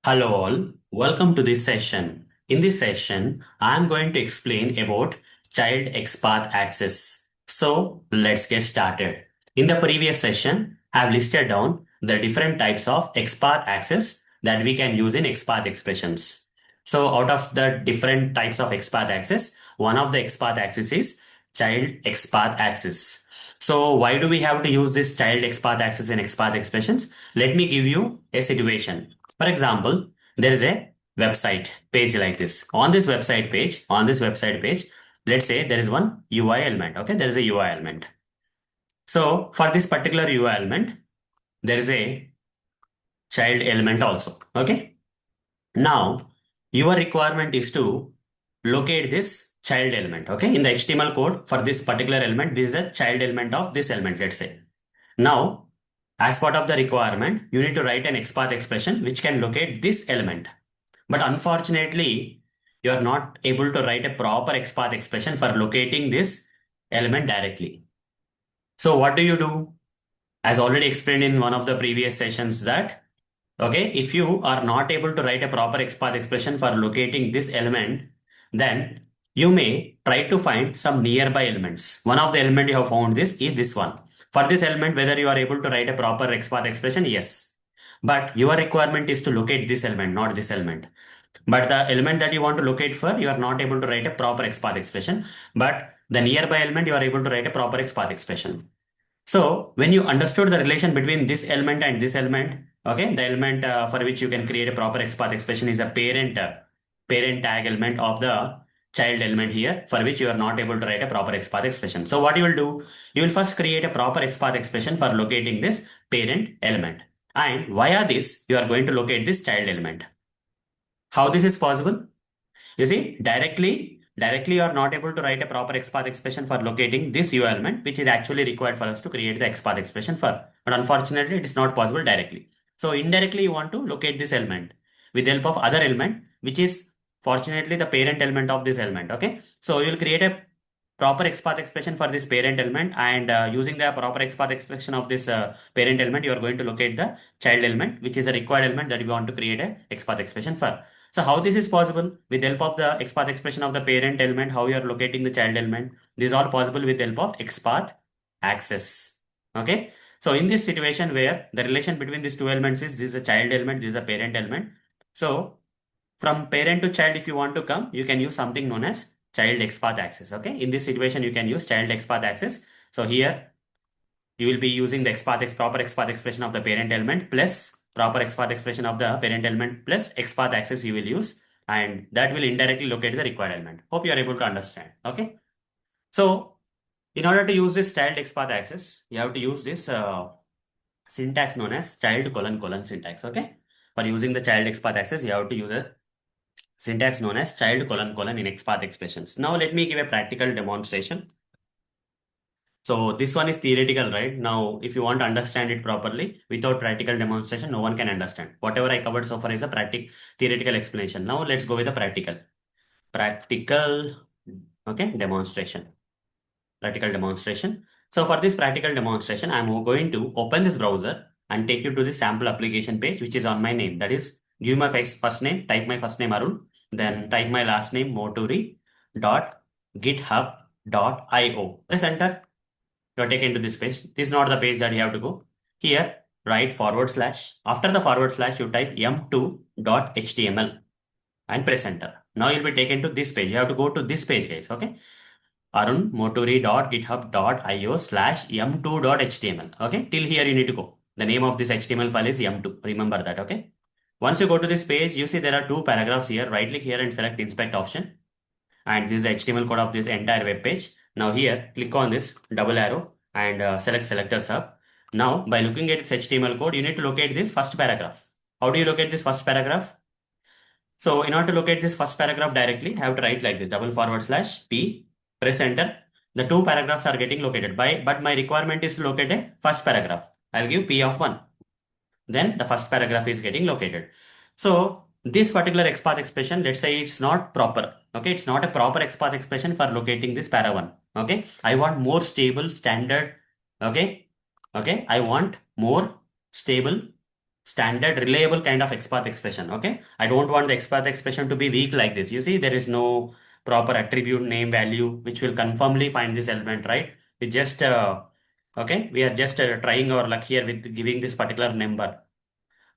Hello all, welcome to this session. In this session, I am going to explain about child XPath access. So let's get started. In the previous session, I have listed down the different types of XPath access that we can use in XPath expressions. So out of the different types of XPath access, one of the XPath access is child XPath access. So why do we have to use this child XPath access in XPath expressions? Let me give you a situation. For example, there is a website page like this. On this website page, let's say there is one UI element. Okay, there is a UI element. So for this particular UI element, there is a child element also. Okay. Now your requirement is to locate this child element. Okay. In the HTML code for this particular element, this is a child element of this element, let's say. Now, as part of the requirement, you need to write an XPath expression which can locate this element. But unfortunately, you are not able to write a proper XPath expression for locating this element directly. So what do you do? As already explained in one of the previous sessions that, okay, if you are not able to write a proper XPath expression for locating this element, then you may try to find some nearby elements. One of the element you have found this is this one. For this element, whether you are able to write a proper XPath expression, yes. But your requirement is to locate this element, not this element. But the element that you want to locate for, you are not able to write a proper XPath expression. But the nearby element, you are able to write a proper XPath expression. So when you understood the relation between this element and this element, okay, the element for which you can create a proper XPath expression is a parent tag element of the child element here, for which you are not able to write a proper XPath expression. So what you will do, you will first create a proper XPath expression for locating this parent element. And via this, you are going to locate this child element. How this is possible? You see, directly you are not able to write a proper XPath expression for locating this U element, which is actually required for us to create the XPath expression for. But unfortunately, it is not possible directly. So indirectly, you want to locate this element with the help of other element, which is fortunately the parent element of this element. Okay. So you will create a proper XPath expression for this parent element, and using the proper XPath expression of this parent element, you are going to locate the child element, which is a required element that we want to create a XPath expression for. So how this is possible? With the help of the XPath expression of the parent element, how you are locating the child element. This is all possible with the help of XPath access. Okay. So in this situation where the relation between these two elements is, this is a child element, this is a parent element. So from parent to child, if you want to come, you can use something known as child XPath access. Okay. In this situation, you can use child XPath access. So here you will be using the proper XPath expression of the parent element plus proper XPath expression of the parent element plus XPath access you will use, and that will indirectly locate the required element. Hope you are able to understand. Okay. So in order to use this child XPath access, you have to use this syntax known as child colon colon syntax. Okay. For using the child XPath access, you have to use a syntax known as child colon colon in XPath expressions. Now let me give a practical demonstration. So this one is theoretical, right? Now, if you want to understand it properly, without practical demonstration, no one can understand. Whatever I covered so far is a theoretical explanation. Now let's go with the practical. Practical, okay, demonstration. Practical demonstration. So for this practical demonstration, I'm going to open this browser and take you to the sample application page, which is on my name. That is, give my first name, type my first name Arun, then type my last name Moturi dot github.io. Press enter. You are taken to this page. This is not the page that you have to go. Here, write forward slash. After the forward slash, you type m2.html and press enter. Now you'll be taken to this page. You have to go to this page, guys. Okay. arunmoturi.github.io slash m2.html. Okay. Till here you need to go. The name of this HTML file is m2. Remember that. Okay. Once you go to this page, you see there are two paragraphs here. Right click here and select inspect option. And this is the HTML code of this entire web page. Now here, click on this double arrow and select selector sub. Now, by looking at this HTML code, you need to locate this first paragraph. How do you locate this first paragraph? So, in order to locate this first paragraph directly, I have to write like this, double forward slash P, press enter. The two paragraphs are getting located but my requirement is to locate a first paragraph. I'll give P of 1. Then the first paragraph is getting located. So this particular XPath expression, let's say it's not proper. Okay, it's not a proper XPath expression for locating this para 1. Okay, I want more stable standard. Okay, I want more stable standard reliable kind of XPath expression. Okay, I don't want the XPath expression to be weak like this. You see, there is no proper attribute name value which will confirmly find this element, right? We just okay, we are just trying our luck here with giving this particular number.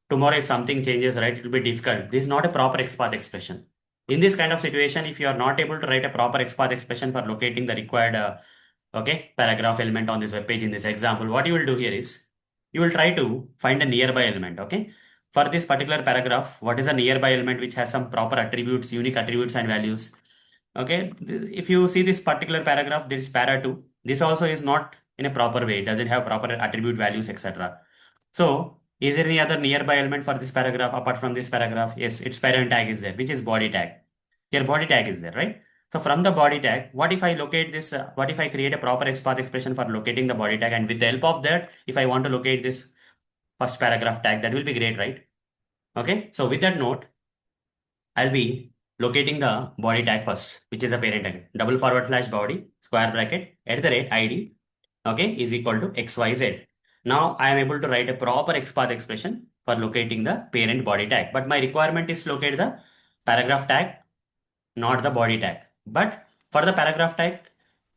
Tomorrow if something changes, right, it will be difficult. This is not a proper XPath expression. In this kind of situation, if you are not able to write a proper XPath expression for locating the required okay, paragraph element on this web page in this example, what you will do here is you will try to find a nearby element. Okay, for this particular paragraph, what is a nearby element which has some proper attributes, unique attributes and values? Okay, if you see this particular paragraph, this is para 2. This also is not in a proper way, it doesn't have proper attribute values, etc. So is there any other nearby element for this paragraph apart from this paragraph? Yes, its parent tag is there, which is body tag. Here body tag is there, right? So from the body tag, what if I locate this, what if I create a proper XPath expression for locating the body tag, and with the help of that, if I want to locate this first paragraph tag, that will be great, right? Okay, so with that note, I'll be locating the body tag first, which is a parent tag. Double forward slash body, square bracket, at the rate ID, okay, is equal to XYZ. Now I am able to write a proper XPath expression for locating the parent body tag. But my requirement is to locate the paragraph tag, not the body tag. But for the paragraph tag,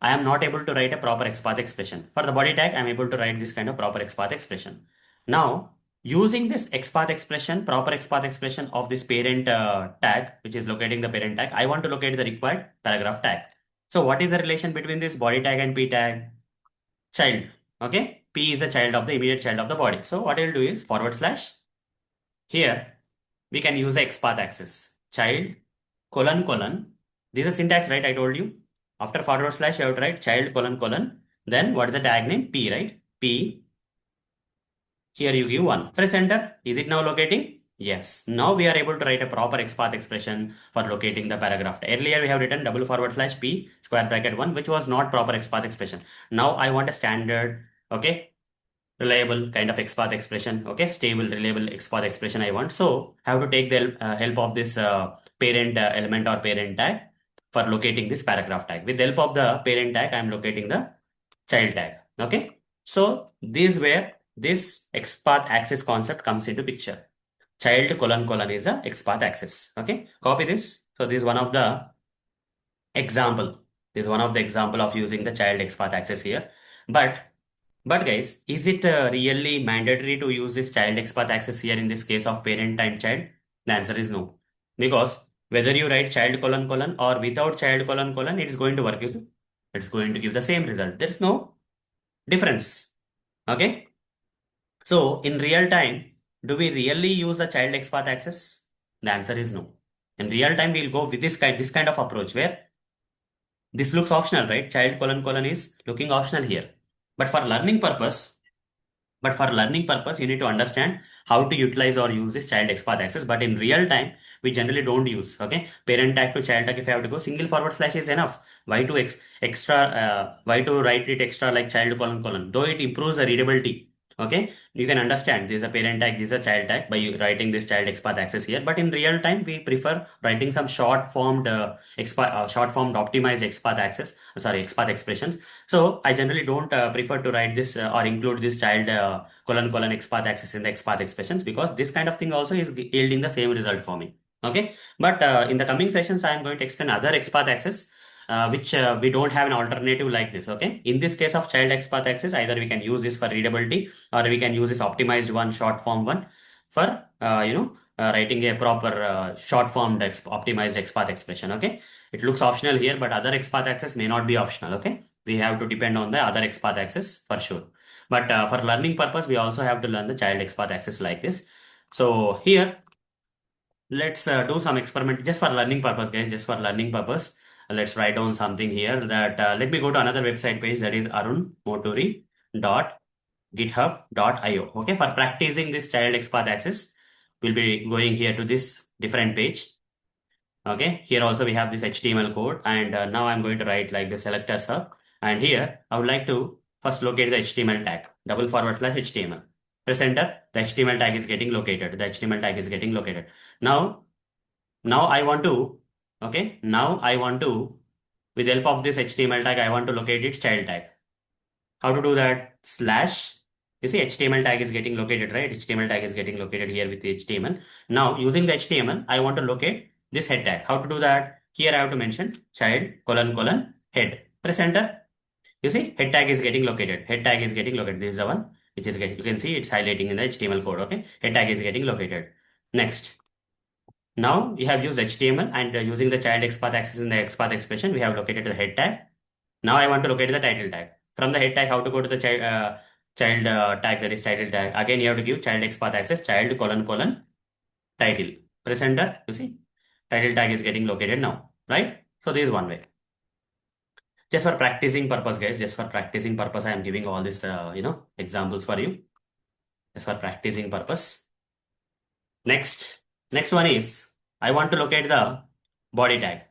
I am not able to write a proper XPath expression. For the body tag, I am able to write this kind of proper XPath expression. Now, using this XPath expression, proper XPath expression of this parent tag, which is locating the parent tag, I want to locate the required paragraph tag. So what is the relation between this body tag and p tag? Child. Okay. P is a child of the immediate child of the body. So what I'll do is forward slash. Here, we can use the XPath access. Child colon colon. This is a syntax, right? I told you. After forward slash, you have to write child colon colon. Then what is the tag name? P, right? P. Here you give 1. Press enter. Is it now locating? Yes. Now we are able to write a proper XPath expression for locating the paragraph. Earlier we have written double forward slash P square bracket 1, which was not proper XPath expression. Now I want a standard, okay, reliable kind of XPath expression, okay, stable, reliable XPath expression I want. So I have to take the help of this parent element or parent tag for locating this paragraph tag. With the help of the parent tag, I am locating the child tag. Okay. So this where this XPath access concept comes into picture. Child colon colon is a XPath access. Okay. Copy this. So this is one of the example. This is one of the example of using the child XPath access here. But guys, is it really mandatory to use this child XPath access here in this case of parent and child? The answer is no. Because whether you write child colon colon or without child colon colon, it is going to work. You see? It's going to give the same result. There is no difference. Okay. So in real time, do we really use a child XPath access? The answer is no. In real time, we'll go with this kind of approach where this looks optional, right? Child colon colon is looking optional here. But for learning purpose, you need to understand how to utilize or use this child XPath access. But in real time, we generally don't use. Okay, parent tag to child tag. If I have to go single forward slash is enough. Why to extra? Why to write it extra like child colon colon? Though it improves the readability. Okay, you can understand this is a parent tag, this is a child tag by writing this child XPath access here. But in real time, we prefer writing some short formed short formed optimized XPath access. Sorry, XPath expressions. So I generally don't prefer to write this or include this child colon colon XPath access in the XPath expressions, because this kind of thing also is yielding the same result for me. Okay, but in the coming sessions, I am going to explain other XPath access which we don't have an alternative like this. Okay, in this case of child XPath access, either we can use this for readability or we can use this optimized one, short form one for writing a proper short formed optimized XPath expression. Okay, it looks optional here, but other XPath access may not be optional. Okay, we have to depend on the other XPath access for sure. But for learning purpose, we also have to learn the child XPath access like this. So here, let's do some experiment just for learning purpose, guys. Just for learning purpose, let's write down something here. That let me go to another website page, that is arunmoturi.github.io. Okay, for practicing this child XPath access, we'll be going here to this different page. Okay, here also we have this HTML code, and now I'm going to write like the selector sub, and here I would like to first locate the HTML tag, double forward slash HTML. Press enter, the HTML tag is getting located. The HTML tag is getting located. Now I want to, okay, now I want to, with the help of this HTML tag, I want to locate its child tag. How to do that? Slash You see HTML tag is getting located, right? HTML tag is getting located here with the HTML. Now using the HTML, I want to locate this head tag. How to do that? Here I have to mention child colon colon head. Press enter. You see head tag is getting located. Head tag is getting located. This is the one which is getting, you can see it's highlighting in the HTML code. Okay. Head tag is getting located. Next. Now we have used HTML and using the child XPath access in the XPath expression, we have located the head tag. Now I want to locate the title tag. From the head tag, how to go to the child tag, that is title tag. Again, you have to give child XPath access, child colon colon title. Press enter. You see, title tag is getting located now, right? So this is one way. Just for practicing purpose, guys. Just for practicing purpose, I am giving all this, examples for you. Just for practicing purpose. Next one is I want to locate the body tag.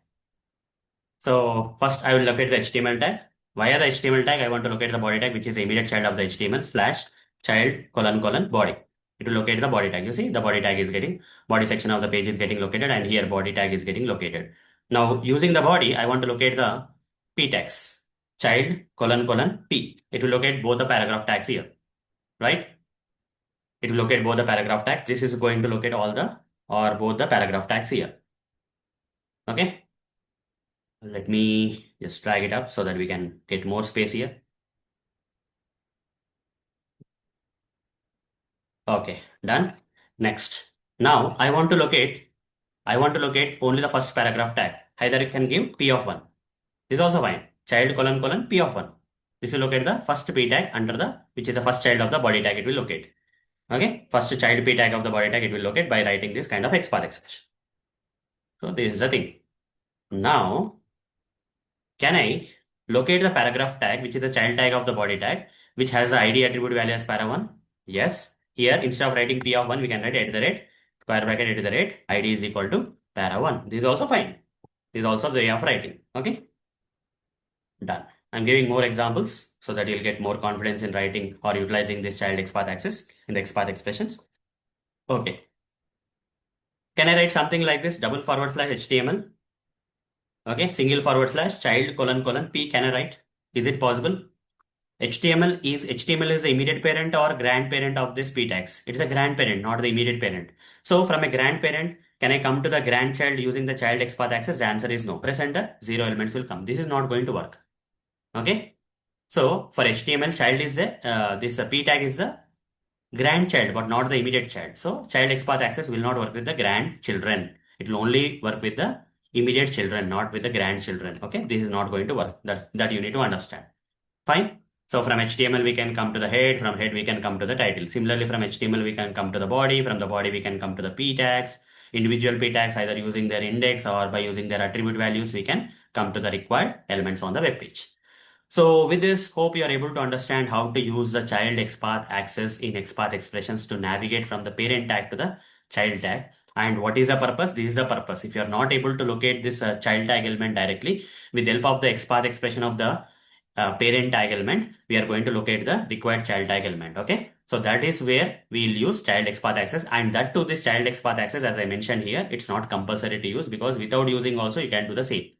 So first I will locate the HTML tag. Via the HTML tag, I want to locate the body tag, which is the immediate child of the HTML slash child colon colon body. It will locate the body tag. You see, the body tag is getting, body section of the page is getting located, and here body tag is getting located. Now using the body, I want to locate the p tags. Child colon colon p. It will locate both the paragraph tags here, right? It will locate both the paragraph tags. This is going to locate all the or both the paragraph tags here. Okay. Let me just drag it up so that we can get more space here. Okay, done. Next. Now I want to locate only the first paragraph tag. Either you can give p of 1. This is also fine. Child colon colon p of 1. This will locate the first p tag under the, which is the first child of the body tag, it will locate. Okay, first child p tag of the body tag, it will locate by writing this kind of XPath expression. So this is the thing. Now, can I locate the paragraph tag, which is the child tag of the body tag, which has the ID attribute value as para1? Yes. Here, instead of writing p of 1, we can write at the rate, square bracket at the rate, ID is equal to para1. This is also fine. This is also the way of writing. Okay. Done. I'm giving more examples so that you'll get more confidence in writing or utilizing this child XPath access in the XPath expressions. Okay. Can I write something like this? Double forward slash HTML. Okay. Single forward slash child colon colon p. Can I write? Is it possible? HTML is the immediate parent or grandparent of this p tags. It's a grandparent, not the immediate parent. So from a grandparent, can I come to the grandchild using the child XPath access? The answer is no. Press enter, 0 elements will come. This is not going to work. Okay. So for HTML, child is the, this p tag is the grandchild, but not the immediate child. So child XPath access will not work with the grandchildren. It will only work with the immediate children, not with the grandchildren. Okay. This is not going to work. That you need to understand. Fine. So from HTML, we can come to the head. From head, we can come to the title. Similarly, from HTML, we can come to the body. From the body, we can come to the p tags. Individual p tags, either using their index or by using their attribute values, we can come to the required elements on the web page. So with this, hope you are able to understand how to use the child XPath access in XPath expressions to navigate from the parent tag to the child tag. And what is the purpose? This is the purpose. If you are not able to locate this child tag element directly, with the help of the XPath expression of the parent tag element, we are going to locate the required child tag element. Okay. So that is where we will use child XPath access, and that to this child XPath access, as I mentioned here, it's not compulsory to use, because without using also you can do the same.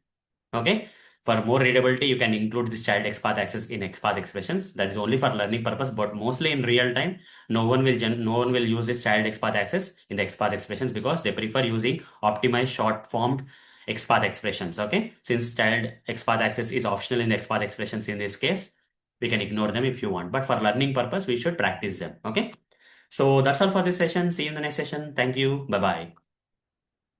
Okay. For more readability, you can include this child XPath access in XPath expressions. That is only for learning purpose, but mostly in real time, no one will use this child XPath access in the XPath expressions, because they prefer using optimized short formed XPath expressions. Okay, since child XPath access is optional in the XPath expressions in this case, we can ignore them if you want. But for learning purpose, we should practice them. Okay, so that's all for this session. See you in the next session. Thank you. Bye bye.